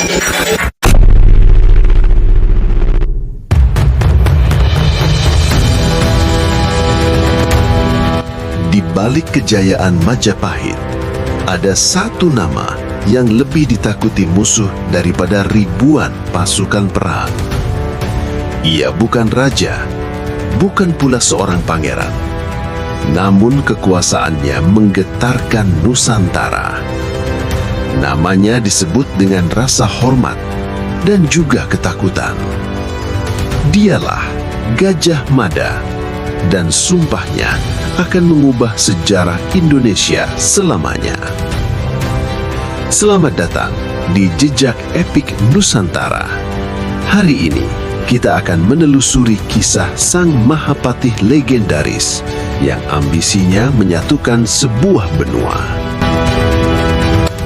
Di balik kejayaan Majapahit, ada satu nama yang lebih ditakuti musuh daripada ribuan pasukan perang. Ia bukan raja, bukan pula seorang pangeran, namun kekuasaannya menggetarkan Nusantara. Namanya disebut dengan rasa hormat dan juga ketakutan. Dialah Gajah Mada, dan sumpahnya akan mengubah sejarah Indonesia selamanya. Selamat datang di Jejak Epik Nusantara. Hari ini kita akan menelusuri kisah sang Mahapatih legendaris yang ambisinya menyatukan sebuah benua.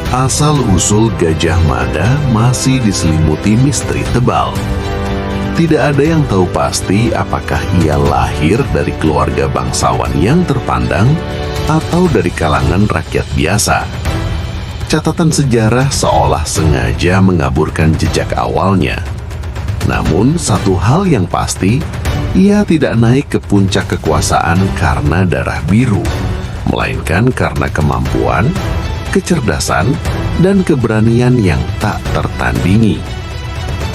Asal-usul Gajah Mada masih diselimuti misteri tebal. Tidak ada yang tahu pasti apakah ia lahir dari keluarga bangsawan yang terpandang atau dari kalangan rakyat biasa. Catatan sejarah seolah sengaja mengaburkan jejak awalnya. Namun satu hal yang pasti, ia tidak naik ke puncak kekuasaan karena darah biru, melainkan karena kemampuan, kecerdasan, dan keberanian yang tak tertandingi.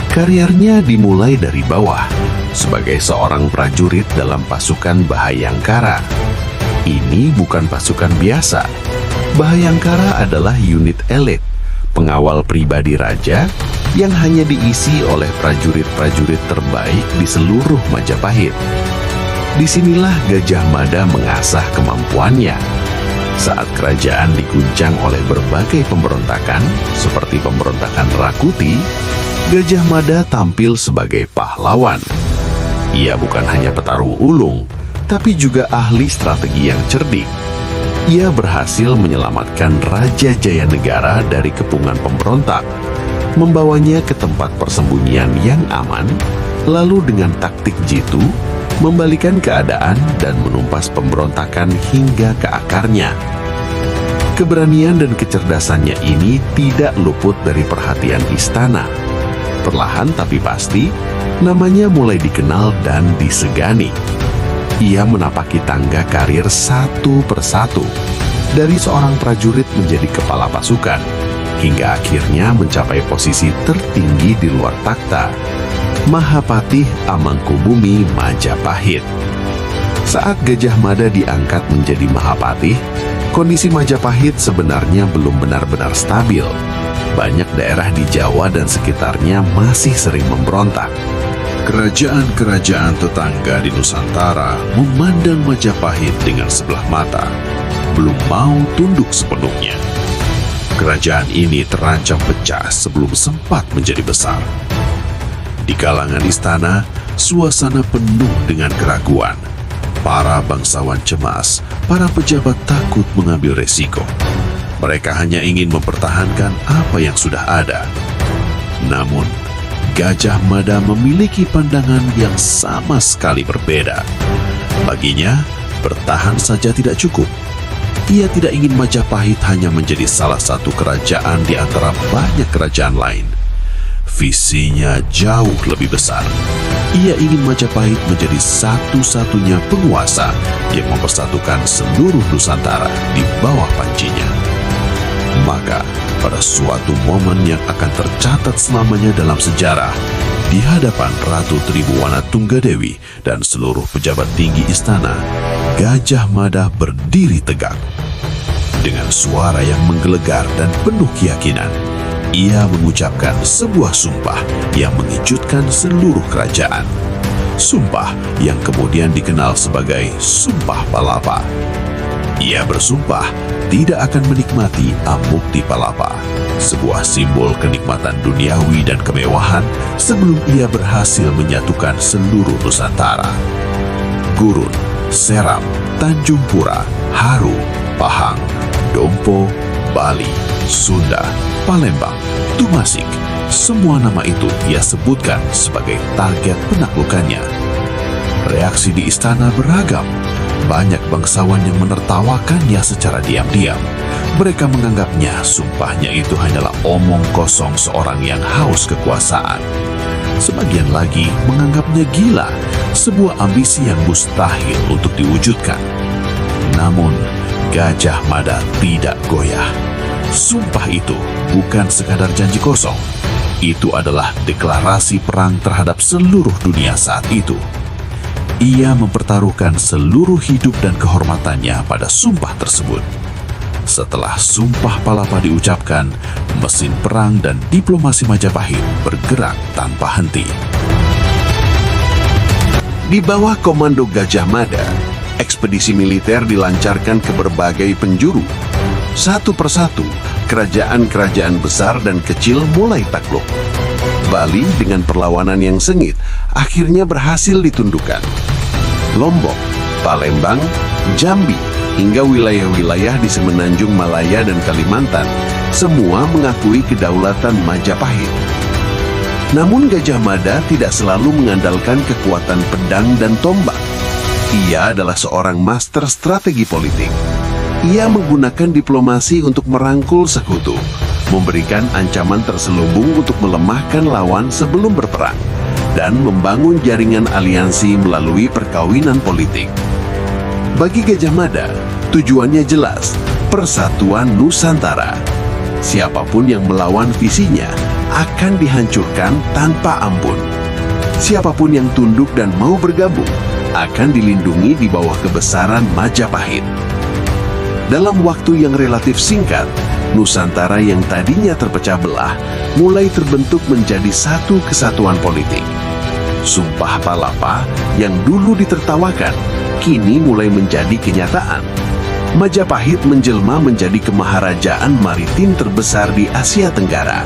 Karirnya dimulai dari bawah, sebagai seorang prajurit dalam pasukan Bahayangkara. Ini bukan pasukan biasa. Bahayangkara adalah unit elit, pengawal pribadi raja yang hanya diisi oleh prajurit-prajurit terbaik di seluruh Majapahit. Disinilah Gajah Mada mengasah kemampuannya. Saat kerajaan diguncang oleh berbagai pemberontakan, seperti pemberontakan Rakuti, Gajah Mada tampil sebagai pahlawan. Ia bukan hanya petarung ulung, tapi juga ahli strategi yang cerdik. Ia berhasil menyelamatkan Raja Jayanegara dari kepungan pemberontak, membawanya ke tempat persembunyian yang aman, lalu dengan taktik jitu, membalikan keadaan dan menumpas pemberontakan hingga ke akarnya. Keberanian dan kecerdasannya ini tidak luput dari perhatian istana. Perlahan tapi pasti, namanya mulai dikenal dan disegani. Ia menapaki tangga karir satu persatu, dari seorang prajurit menjadi kepala pasukan, hingga akhirnya mencapai posisi tertinggi di luar takhta, Mahapatih Amangkubumi Majapahit. Saat Gajah Mada diangkat menjadi Mahapatih, kondisi Majapahit sebenarnya belum benar-benar stabil. Banyak daerah di Jawa dan sekitarnya masih sering memberontak. Kerajaan-kerajaan tetangga di Nusantara memandang Majapahit dengan sebelah mata, belum mau tunduk sepenuhnya. Kerajaan ini terancam pecah sebelum sempat menjadi besar. Di kalangan istana, suasana penuh dengan keraguan. Para bangsawan cemas, para pejabat takut mengambil resiko. Mereka hanya ingin mempertahankan apa yang sudah ada. Namun, Gajah Mada memiliki pandangan yang sama sekali berbeda. Baginya, bertahan saja tidak cukup. Ia tidak ingin Majapahit hanya menjadi salah satu kerajaan di antara banyak kerajaan lain. Visinya jauh lebih besar. Ia ingin Majapahit menjadi satu-satunya penguasa yang mempersatukan seluruh Nusantara di bawah pancinya. Maka, pada suatu momen yang akan tercatat selamanya dalam sejarah, di hadapan Ratu Tribhuwana Tunggadewi dan seluruh pejabat tinggi istana, Gajah Mada berdiri tegak. Dengan suara yang menggelegar dan penuh keyakinan, ia mengucapkan sebuah sumpah yang mengejutkan seluruh kerajaan. Sumpah yang kemudian dikenal sebagai Sumpah Palapa. Ia bersumpah tidak akan menikmati Amuktipalapa, sebuah simbol kenikmatan duniawi dan kemewahan sebelum ia berhasil menyatukan seluruh Nusantara. Gurun, Seram, Tanjung Pura, Haru, Pahang, Dompo, Bali, Sunda, Palembang, Tumasik, semua nama itu ia sebutkan sebagai target penaklukannya. Reaksi di istana beragam. Banyak bangsawan yang menertawakannya secara diam-diam. Mereka menganggapnya sumpahnya itu hanyalah omong kosong seorang yang haus kekuasaan. Sebagian lagi menganggapnya gila, sebuah ambisi yang mustahil untuk diwujudkan. Namun, Gajah Mada tidak goyah. Sumpah itu bukan sekadar janji kosong. Itu adalah deklarasi perang terhadap seluruh dunia saat itu. Ia mempertaruhkan seluruh hidup dan kehormatannya pada sumpah tersebut. Setelah Sumpah Palapa diucapkan, mesin perang dan diplomasi Majapahit bergerak tanpa henti. Di bawah komando Gajah Mada, ekspedisi militer dilancarkan ke berbagai penjuru. Satu persatu, kerajaan-kerajaan besar dan kecil mulai takluk. Bali dengan perlawanan yang sengit akhirnya berhasil ditundukkan. Lombok, Palembang, Jambi, hingga wilayah-wilayah di semenanjung Malaya dan Kalimantan, semua mengakui kedaulatan Majapahit. Namun Gajah Mada tidak selalu mengandalkan kekuatan pedang dan tombak. Ia adalah seorang master strategi politik. Ia menggunakan diplomasi untuk merangkul sekutu, memberikan ancaman terselubung untuk melemahkan lawan sebelum berperang, dan membangun jaringan aliansi melalui perkawinan politik. Bagi Gajah Mada, tujuannya jelas, persatuan Nusantara. Siapapun yang melawan visinya akan dihancurkan tanpa ampun. Siapapun yang tunduk dan mau bergabung akan dilindungi di bawah kebesaran Majapahit. Dalam waktu yang relatif singkat, Nusantara yang tadinya terpecah belah mulai terbentuk menjadi satu kesatuan politik. Sumpah Palapa yang dulu ditertawakan kini mulai menjadi kenyataan. Majapahit menjelma menjadi kemaharajaan maritim terbesar di Asia Tenggara.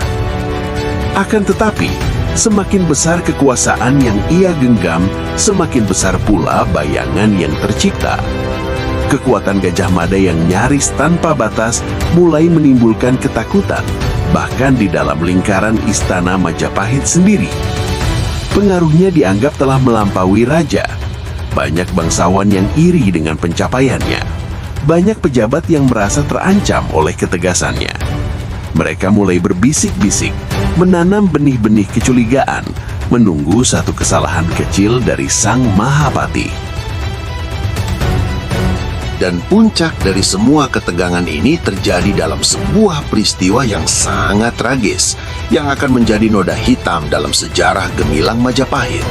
Akan tetapi, semakin besar kekuasaan yang ia genggam, semakin besar pula bayangan yang tercipta. Kekuatan Gajah Mada yang nyaris tanpa batas mulai menimbulkan ketakutan, bahkan di dalam lingkaran istana Majapahit sendiri. Pengaruhnya dianggap telah melampaui raja. Banyak bangsawan yang iri dengan pencapaiannya. Banyak pejabat yang merasa terancam oleh ketegasannya. Mereka mulai berbisik-bisik, menanam benih-benih kecurigaan, menunggu satu kesalahan kecil dari Sang Mahapati. Dan puncak dari semua ketegangan ini terjadi dalam sebuah peristiwa yang sangat tragis, yang akan menjadi noda hitam dalam sejarah gemilang Majapahit,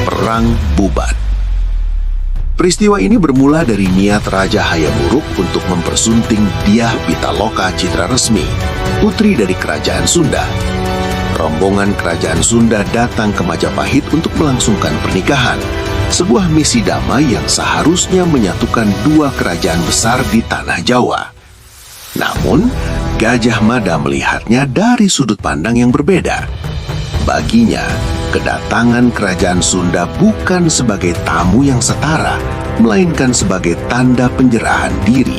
Perang Bubat. Peristiwa ini bermula dari niat Raja Hayam Wuruk untuk mempersunting Dyah Pitaloka Citraresmi, putri dari Kerajaan Sunda. Rombongan Kerajaan Sunda datang ke Majapahit untuk melangsungkan pernikahan, sebuah misi damai yang seharusnya menyatukan dua kerajaan besar di tanah Jawa. Namun, Gajah Mada melihatnya dari sudut pandang yang berbeda. Baginya, kedatangan Kerajaan Sunda bukan sebagai tamu yang setara, melainkan sebagai tanda penyerahan diri.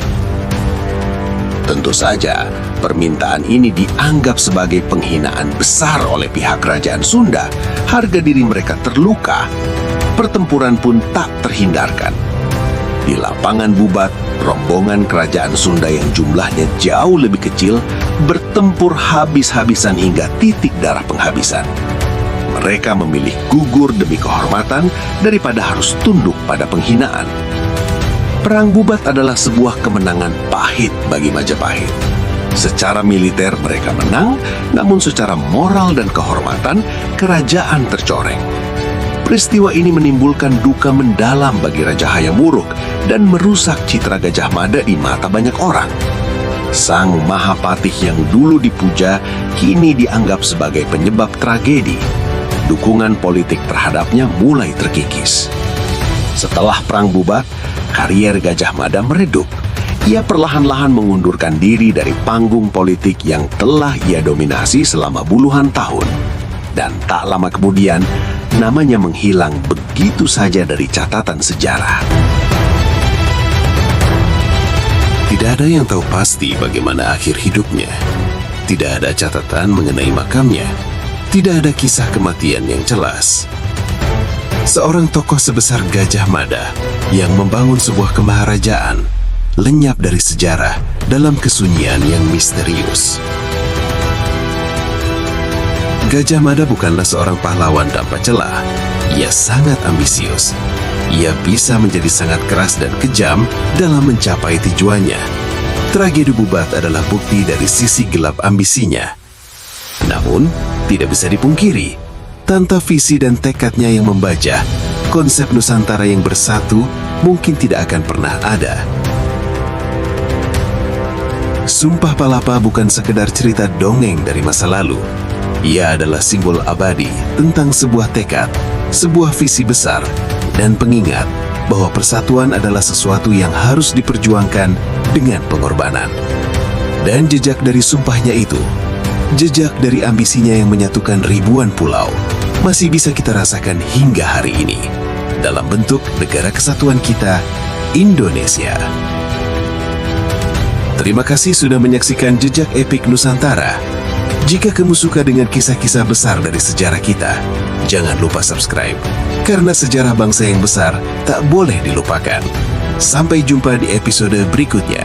Tentu saja, permintaan ini dianggap sebagai penghinaan besar oleh pihak Kerajaan Sunda. Harga diri mereka terluka. Pertempuran pun tak terhindarkan. Di lapangan Bubat, rombongan Kerajaan Sunda yang jumlahnya jauh lebih kecil bertempur habis-habisan hingga titik darah penghabisan. Mereka memilih gugur demi kehormatan daripada harus tunduk pada penghinaan. Perang Bubat adalah sebuah kemenangan pahit bagi Majapahit. Secara militer mereka menang, namun secara moral dan kehormatan kerajaan tercoreng. Peristiwa ini menimbulkan duka mendalam bagi Raja Hayam Wuruk dan merusak citra Gajah Mada di mata banyak orang. Sang Mahapatih yang dulu dipuja kini dianggap sebagai penyebab tragedi. Dukungan politik terhadapnya mulai terkikis. Setelah Perang Bubat, karier Gajah Mada meredup. Ia perlahan-lahan mengundurkan diri dari panggung politik yang telah ia dominasi selama puluhan tahun. Dan tak lama kemudian, namanya menghilang begitu saja dari catatan sejarah. Tidak ada yang tahu pasti bagaimana akhir hidupnya. Tidak ada catatan mengenai makamnya. Tidak ada kisah kematian yang jelas. Seorang tokoh sebesar Gajah Mada yang membangun sebuah kemaharajaan lenyap dari sejarah dalam kesunyian yang misterius. Gajah Mada bukanlah seorang pahlawan tanpa celah. Ia sangat ambisius. Ia bisa menjadi sangat keras dan kejam dalam mencapai tujuannya. Tragedi Bubat adalah bukti dari sisi gelap ambisinya. Namun, tidak bisa dipungkiri, tanpa visi dan tekadnya yang membajak, konsep Nusantara yang bersatu mungkin tidak akan pernah ada. Sumpah Palapa bukan sekedar cerita dongeng dari masa lalu. Ia adalah simbol abadi tentang sebuah tekad, sebuah visi besar, dan pengingat bahwa persatuan adalah sesuatu yang harus diperjuangkan dengan pengorbanan. Dan jejak dari sumpahnya itu, jejak dari ambisinya yang menyatukan ribuan pulau, masih bisa kita rasakan hingga hari ini dalam bentuk negara kesatuan kita, Indonesia. Terima kasih sudah menyaksikan Jejak Epik Nusantara. Jika kamu suka dengan kisah-kisah besar dari sejarah kita, jangan lupa subscribe, karena sejarah bangsa yang besar tak boleh dilupakan. Sampai jumpa di episode berikutnya.